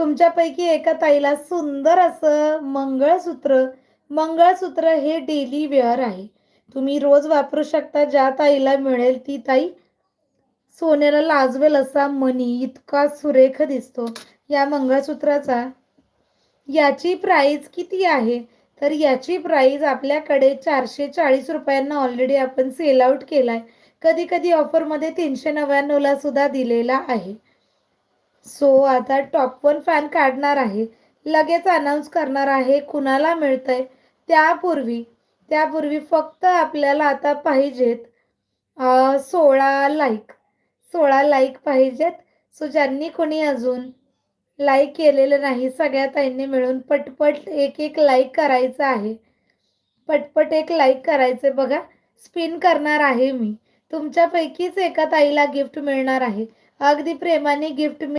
तुमच्यापैकी एका ताईला सुंदर असं मंगळसूत्र हे डेली वेअर आहे. तुम्ही रोज वापरू शकता. ज्या ताईला मिळेल ती ताई सोन्याला लाजवेल असा मणी इतका सुरेख दिसतो या मंगळसूत्राचा. याची प्राइस किती आहे? तर याची प्राइस आपल्याकडे 440 रुपयांना ऑलरेडी आपण सेल आउट केलाय. कधी कधी ऑफरमध्ये 399 ला सुद्धा दिलेला आहे. सो आता टॉप 1 फॅन काढणार आहे. लगेच अनाऊन्स करणार आहे कुणाला मिळतंय. त्यापूर्वी फक्त आपल्याला आता पाहिजेत 16 लाईक पाहिजेत. सो ज्यांनी कोणी अजून लाईक केलेलं नाही सगळ्या ताईंनी मिळून पटपट एक लाईक करायचं आहे. पटपट एक लाईक करायचे. बघा स्पिन करणार आहे मी. तुमच्यापैकीच एका ताईला गिफ्ट मिळणार आहे. अगदी प्रेमाने गिफ्ट